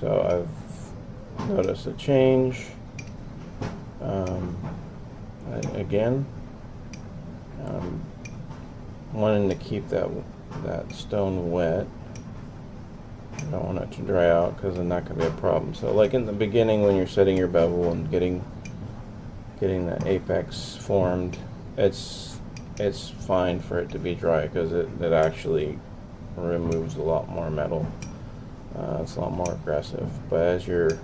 So I've noticed a change. Again, wanting to keep that stone wet. I don't want it to dry out because then that could be a problem. So like in the beginning when you're setting your bevel and getting the apex formed, it's fine for it to be dry because it actually removes a lot more metal. It's a lot more aggressive. But as you're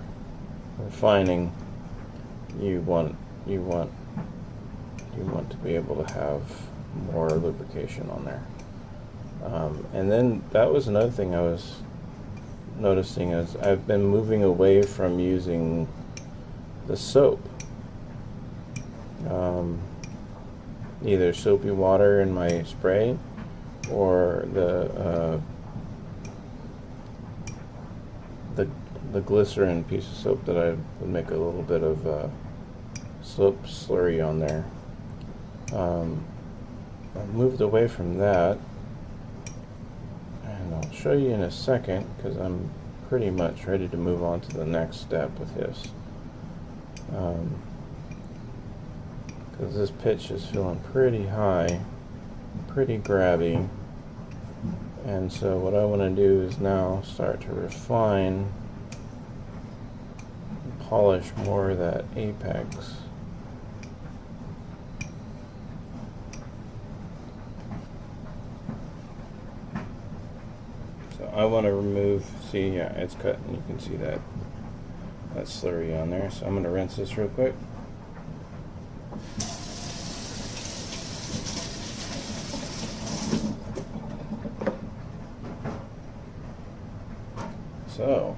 refining, you want to be able to have more lubrication on there. And then that was another thing I was noticing is I've been moving away from using the soap. Either soapy water in my spray or the glycerin piece of soap that I would make a little bit of soap slurry on there. I moved away from that, and I'll show you in a second because I'm pretty much ready to move on to the next step with this. Because this pitch is feeling pretty high, pretty grabby, and so what I want to do is now start to refine and polish more of that apex. So I want to remove, see, yeah, it's cut and you can see that slurry on there. So I'm going to rinse this real quick. So,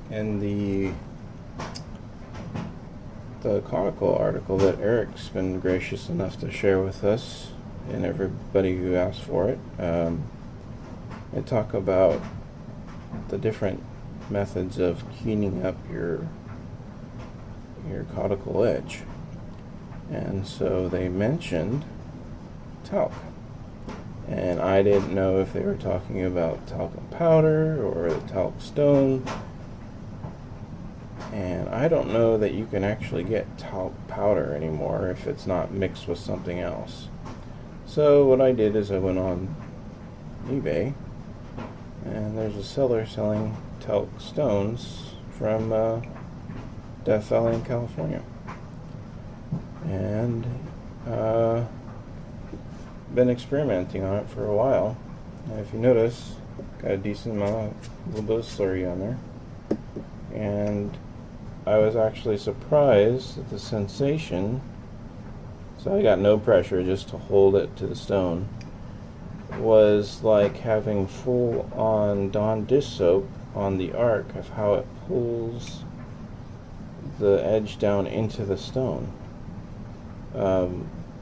in the Coticule article that Eric's been gracious enough to share with us and everybody who asked for it, they talk about the different methods of cleaning up your Coticule edge. And so they mentioned talc. And I didn't know if they were talking about talcum powder or the talc stone. And I don't know that you can actually get talc powder anymore if it's not mixed with something else. So what I did is I went on eBay, and there's a seller selling talc stones from Death Valley in California. And been experimenting on it for a while. And if you notice, got a decent amount, a little bit of slurry on there. And I was actually surprised at the sensation. So I got no pressure just to hold it to the stone. Was like having full on Dawn dish soap on the arc of how it pulls the edge down into the stone.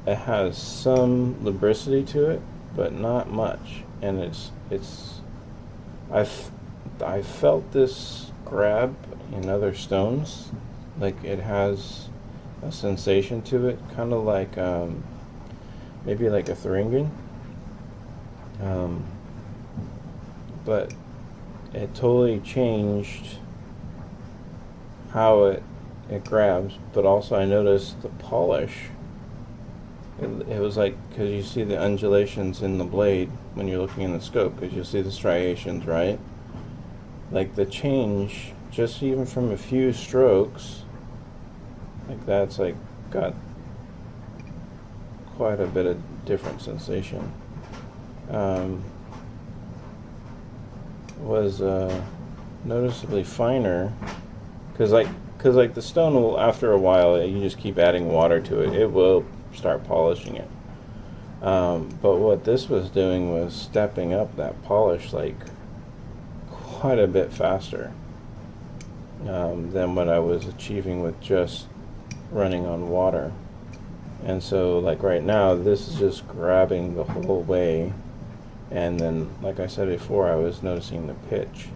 It has some lubricity to it, but not much, and I felt this grab in other stones, like it has a sensation to it, kind of like maybe like a thuringian, but it totally changed how it grabs. But also I noticed the polish. It was like, because you see the undulations in the blade when you're looking in the scope, because you'll see the striations, right? Like the change, just even from a few strokes, like that's like got quite a bit of different sensation. Was noticeably finer, because like the stone will, after a while, you just keep adding water to it, it will start polishing it. But what this was doing was stepping up that polish like quite a bit faster than what I was achieving with just running on water. And so like right now, this is just grabbing the whole way, and then like I said before, I was noticing the pitch.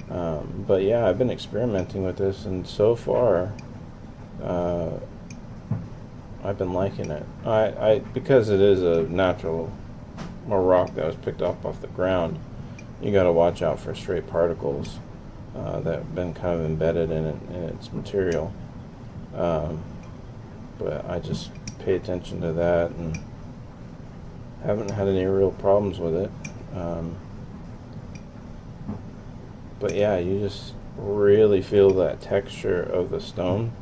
But yeah, I've been experimenting with this, and so far I've been liking it. I because it is a natural rock that was picked up off the ground, you got to watch out for stray particles. that have been kind of embedded in its material. But I just pay attention to that and haven't had any real problems with it. But yeah, you just really feel that texture of the stone.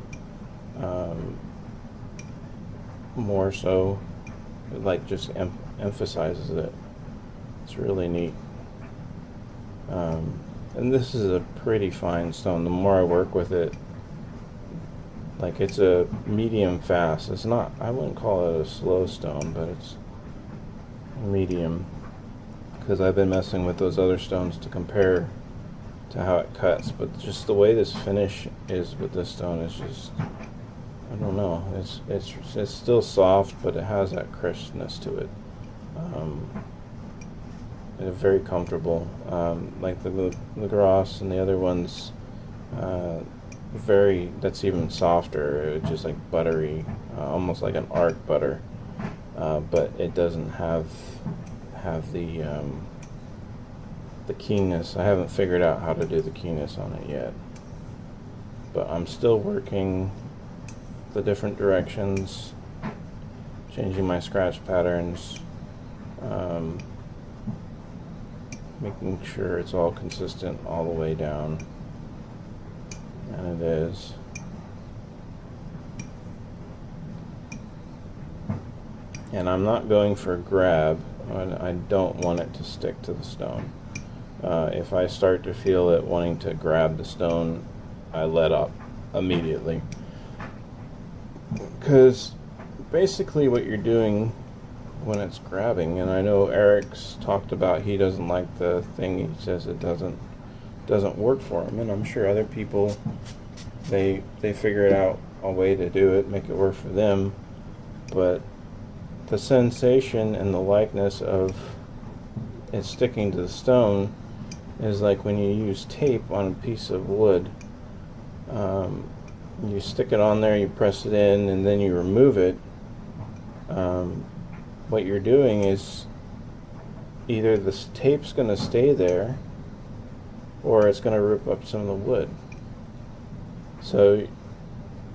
More so, it like just emphasizes it. It's really neat. And this is a pretty fine stone. The more I work with it, like it's a medium fast. It's not, I wouldn't call it a slow stone, but it's medium, because I've been messing with those other stones to compare to how it cuts. But just the way this finish is with this stone is just, I don't know. It's still soft, but it has that crispness to it. It's very comfortable. Like the Gross and the other ones, that's even softer. It's just like buttery, almost like an arc butter. But it doesn't have the keenness. I haven't figured out how to do the keenness on it yet. But I'm still working the different directions, changing my scratch patterns, making sure it's all consistent all the way down, and it is. And I'm not going for grab. I don't want it to stick to the stone. If I start to feel it wanting to grab the stone, I let up immediately. Because basically what you're doing when it's grabbing, and I know Eric's talked about he doesn't like the thing, he says it doesn't work for him, and I'm sure other people, they figure out a way to do it, make it work for them, but the sensation and the likeness of it sticking to the stone is like when you use tape on a piece of wood. You stick it on there, you press it in, and then you remove it. What you're doing is either the tape's going to stay there or it's going to rip up some of the wood. So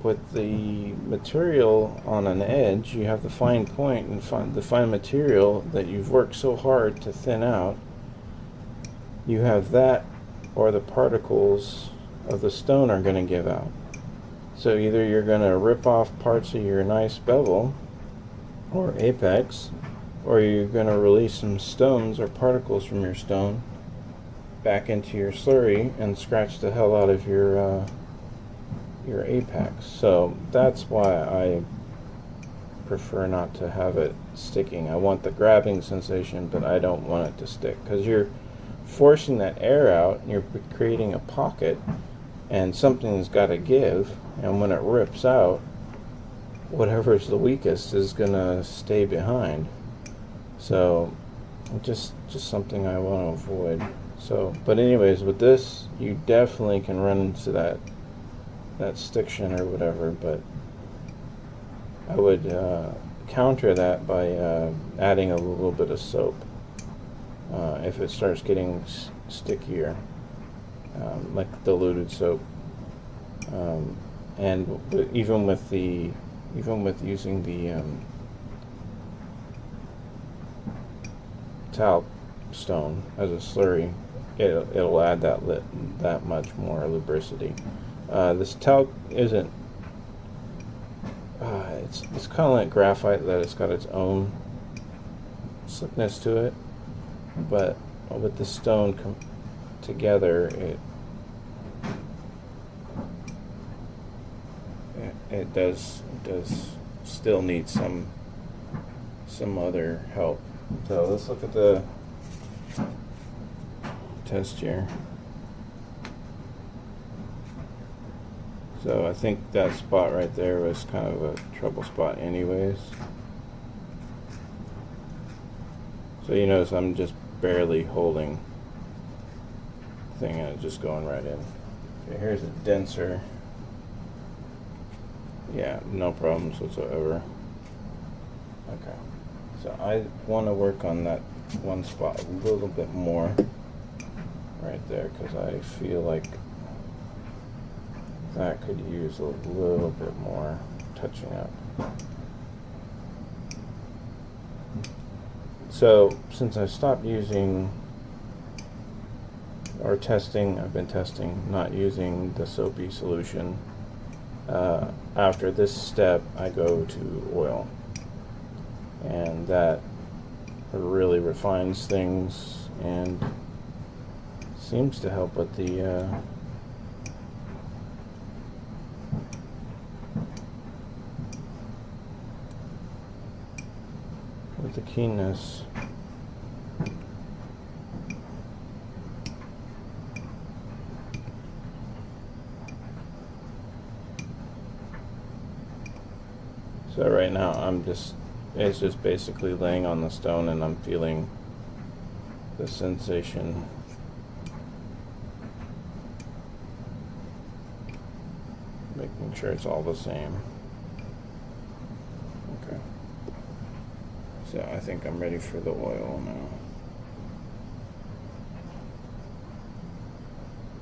with the material on an edge, you have the fine point and the fine material that you've worked so hard to thin out. You have that, or the particles of the stone are going to give out. So either you're going to rip off parts of your nice bevel or apex, or you're going to release some stones or particles from your stone back into your slurry and scratch the hell out of your apex. So that's why I prefer not to have it sticking. I want the grabbing sensation, but I don't want it to stick, because you're forcing that air out and you're creating a pocket, and something's got to give, and when it rips out, whatever's the weakest is going to stay behind. So just something I want to avoid. So, but anyways, with this, you definitely can run into that stiction or whatever, but I would counter that by adding a little bit of soap if it starts getting stickier, like diluted soap. And even with using the talc stone as a slurry, it'll add that much more lubricity. This talc isn't. It's kind of like graphite, that it's got its own slickness to it, but with the stone together, it does still need some other help. So let's look at the test here. So I think that spot right there was kind of a trouble spot anyways. So you notice I'm just barely holding the thing and it's just going right in. Okay, here's a denser. Yeah, no problems whatsoever. Okay, so I want to work on that one spot a little bit more right there, because I feel like that could use a little bit more touching up. So since I stopped using or testing, I've been testing not using the soapy solution. After this step, I go to oil, and that really refines things and seems to help with the keenness. So right now it's just basically laying on the stone and I'm feeling the sensation. Making sure it's all the same. Okay. So I think I'm ready for the oil now.